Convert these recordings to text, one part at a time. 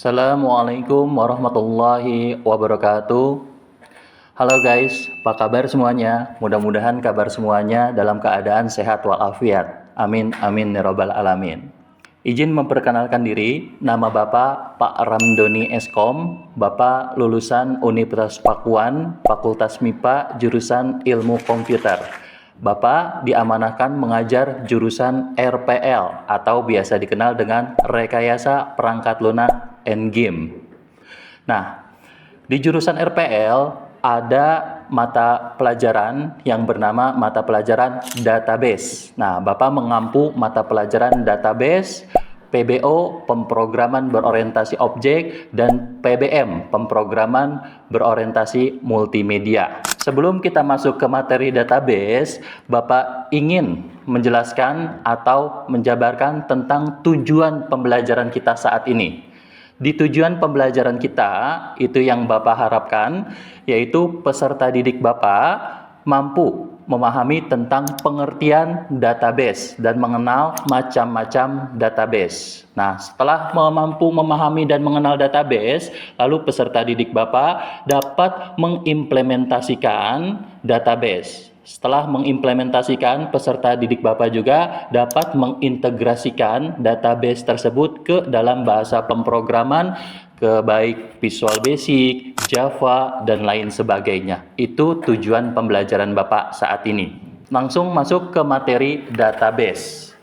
Assalamualaikum warahmatullahi wabarakatuh. Halo guys, apa kabar semuanya? Mudah-mudahan kabar semuanya dalam keadaan sehat walafiat. Amin, amin, ya rabbal alamin. Izin memperkenalkan diri, nama Bapak Pak Ramdoni Eskom, Bapak lulusan Universitas Pakuan, Fakultas MIPA, jurusan Ilmu Komputer. Bapak diamanahkan mengajar jurusan RPL atau biasa dikenal dengan Rekayasa Perangkat Lunak and Game. Nah, di jurusan RPL ada mata pelajaran yang bernama mata pelajaran database. Nah, Bapak mengampu mata pelajaran database, PBO, pemrograman berorientasi objek, dan PBM, pemrograman berorientasi multimedia. Sebelum kita masuk ke materi database, Bapak ingin menjelaskan atau menjabarkan tentang tujuan pembelajaran kita saat ini. Di tujuan pembelajaran kita, itu yang Bapak harapkan, yaitu peserta didik Bapak mampu memahami tentang pengertian database dan mengenal macam-macam database. Nah, setelah mampu memahami dan mengenal database, lalu peserta didik Bapak dapat mengimplementasikan database. Setelah mengimplementasikan, peserta didik Bapak juga dapat mengintegrasikan database tersebut ke dalam bahasa pemrograman, ke baik Visual Basic, Java, dan lain sebagainya. Itu tujuan pembelajaran Bapak saat ini. Langsung masuk ke materi database.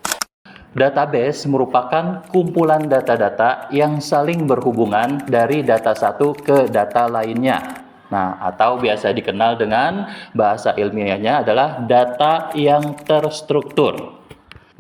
Database merupakan kumpulan data-data yang saling berhubungan dari data satu ke data lainnya. Nah, atau biasa dikenal dengan bahasa ilmiahnya adalah data yang terstruktur.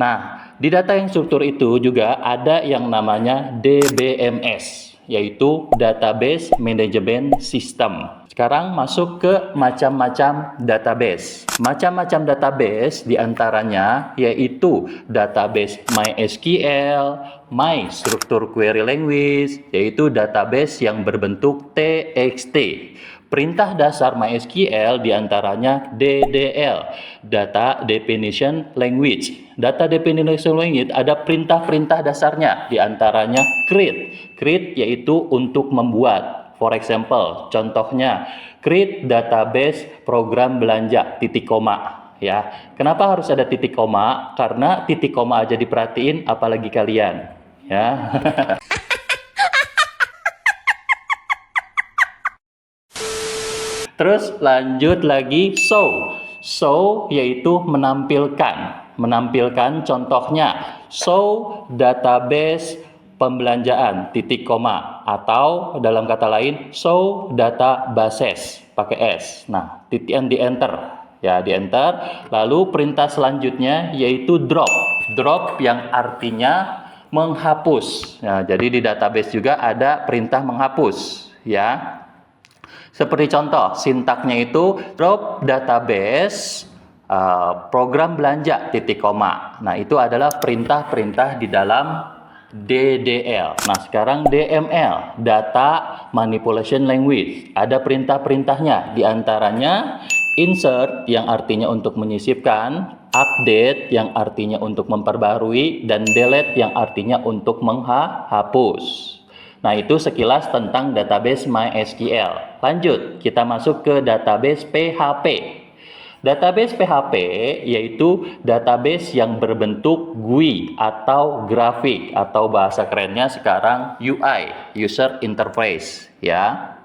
Nah, di data yang struktur itu juga ada yang namanya DBMS, yaitu Database Management System. Sekarang masuk ke macam-macam database. Macam-macam database diantaranya yaitu database MySQL, MyStructure Query Language, yaitu database yang berbentuk TXT. Perintah dasar MySQL diantaranya DDL, Data Definition Language. Data Definition Language ada perintah-perintah dasarnya, diantaranya create. Create yaitu untuk membuat. For example, contohnya create database program belanja titik koma. Ya, kenapa harus ada titik koma? Karena titik koma aja diperhatiin, apalagi kalian. Ya. Terus lanjut lagi show yaitu menampilkan contohnya show database pembelanjaan titik koma, atau dalam kata lain show databases pakai S. Nah, titik di enter ya, di enter. Lalu perintah selanjutnya yaitu drop yang artinya menghapus. Nah, jadi di database juga ada perintah menghapus ya. Seperti contoh, sintaknya itu drop database program belanja titik koma. Nah, itu adalah perintah-perintah di dalam DDL. Nah, sekarang DML, Data Manipulation Language. Ada perintah-perintahnya, diantaranya insert yang artinya untuk menyisipkan, update yang artinya untuk memperbarui, dan delete yang artinya untuk menghapus. Nah, itu sekilas tentang database MySQL. Lanjut, kita masuk ke database PHP. Database PHP yaitu database yang berbentuk GUI atau grafik, atau bahasa kerennya sekarang UI, User Interface ya.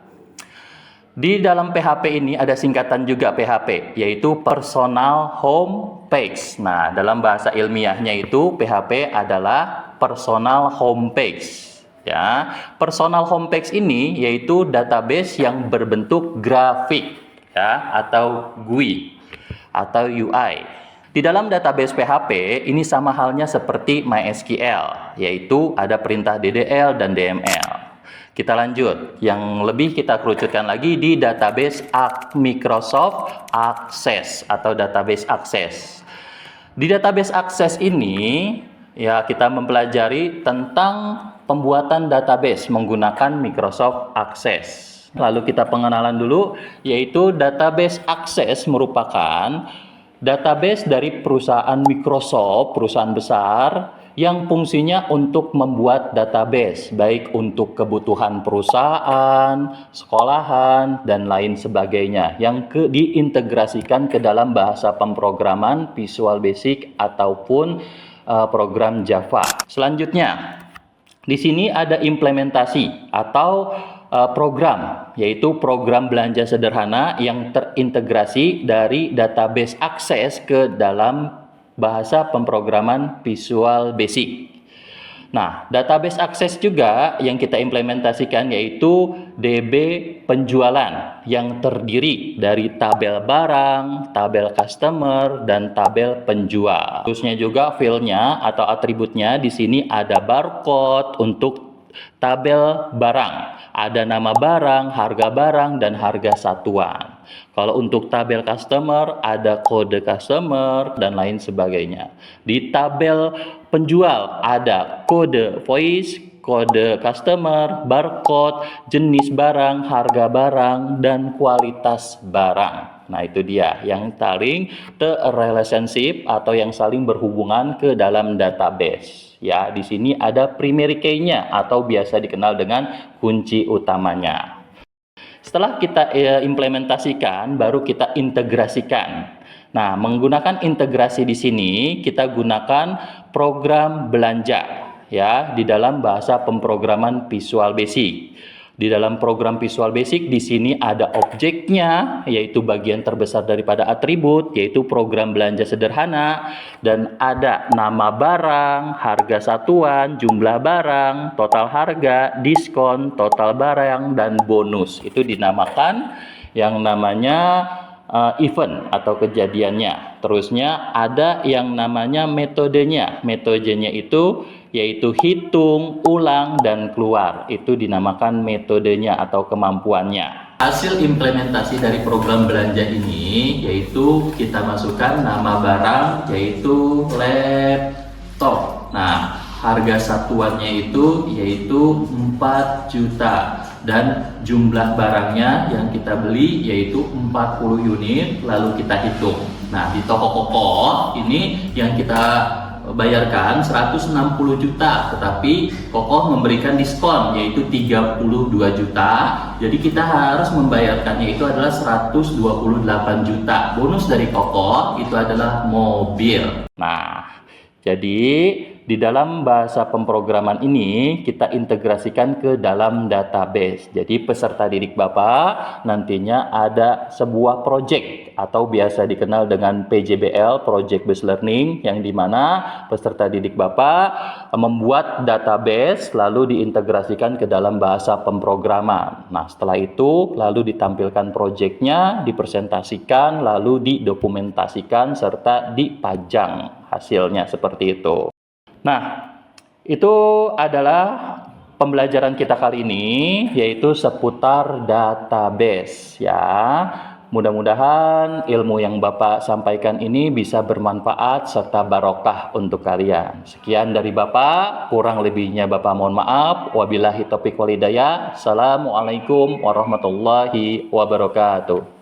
Di dalam PHP ini ada singkatan juga PHP, yaitu Personal Home Page. Nah, dalam bahasa ilmiahnya itu PHP adalah Personal Home Page. Ya, personal homepage ini yaitu database yang berbentuk grafik ya, atau GUI atau UI. Di dalam database PHP ini sama halnya seperti MySQL, yaitu ada perintah DDL dan DML. Kita lanjut, yang lebih kita kerucutkan lagi di database Microsoft Access atau database Access. Di database Access ini ya, kita mempelajari tentang pembuatan database menggunakan Microsoft Access. Lalu kita pengenalan dulu, yaitu database Access merupakan database dari perusahaan Microsoft, perusahaan besar yang fungsinya untuk membuat database, baik untuk kebutuhan perusahaan, sekolahan, dan lain sebagainya, yang diintegrasikan ke dalam bahasa pemrograman Visual Basic ataupun program Java. Selanjutnya, di sini ada implementasi atau program, yaitu program belanja sederhana yang terintegrasi dari database akses ke dalam bahasa pemrograman Visual Basic. Nah, database akses juga yang kita implementasikan yaitu DB penjualan yang terdiri dari tabel barang, tabel customer, dan tabel penjual. Terusnya juga filenya atau atributnya di sini ada barcode untuk tabel barang, ada nama barang, harga barang, dan harga satuan. Kalau untuk tabel customer, ada kode customer, dan lain sebagainya. Di tabel penjual, ada kode voice, kode customer, barcode, jenis barang, harga barang, dan kualitas barang. Nah, itu dia yang saling relationship atau yang saling berhubungan ke dalam database. Ya, di sini ada primary key-nya atau biasa dikenal dengan kunci utamanya. Setelah kita implementasikan, baru kita integrasikan. Nah, menggunakan integrasi di sini kita gunakan program belanja ya di dalam bahasa pemrograman Visual Basic. Di dalam program Visual Basic di sini ada objeknya, yaitu bagian terbesar daripada atribut, yaitu program belanja sederhana, dan ada nama barang, harga satuan, jumlah barang, total harga, diskon, total barang, dan bonus. Itu dinamakan yang namanya event atau kejadiannya. Terusnya ada yang namanya metodenya. Metodenya itu yaitu hitung, ulang, dan keluar. Itu dinamakan metodenya atau kemampuannya. Hasil implementasi dari program belanja ini yaitu kita masukkan nama barang yaitu laptop. Nah, harga satuannya itu yaitu 4 juta dan jumlah barangnya yang kita beli yaitu 40 unit, lalu kita hitung. Nah, di toko Kokoh ini yang kita bayarkan 160 juta, tetapi Kokoh memberikan diskon yaitu 32 juta. Jadi kita harus membayarkannya itu adalah 128 juta. Bonus dari Kokoh itu adalah mobil. Nah, jadi di dalam bahasa pemrograman ini kita integrasikan ke dalam database. Jadi peserta didik Bapak nantinya ada sebuah project atau biasa dikenal dengan PJBL, Project Based Learning, yang dimana peserta didik Bapak membuat database lalu diintegrasikan ke dalam bahasa pemrograman. Nah, setelah itu lalu ditampilkan projectnya, dipresentasikan, lalu didokumentasikan serta dipajang hasilnya seperti itu. Nah, itu adalah pembelajaran kita kali ini, yaitu seputar database ya. Mudah-mudahan ilmu yang Bapak sampaikan ini bisa bermanfaat serta barokah untuk kalian. Sekian dari Bapak, kurang lebihnya Bapak mohon maaf. Wabillahi taufiq wal hidayah. Assalamualaikum warahmatullahi wabarakatuh.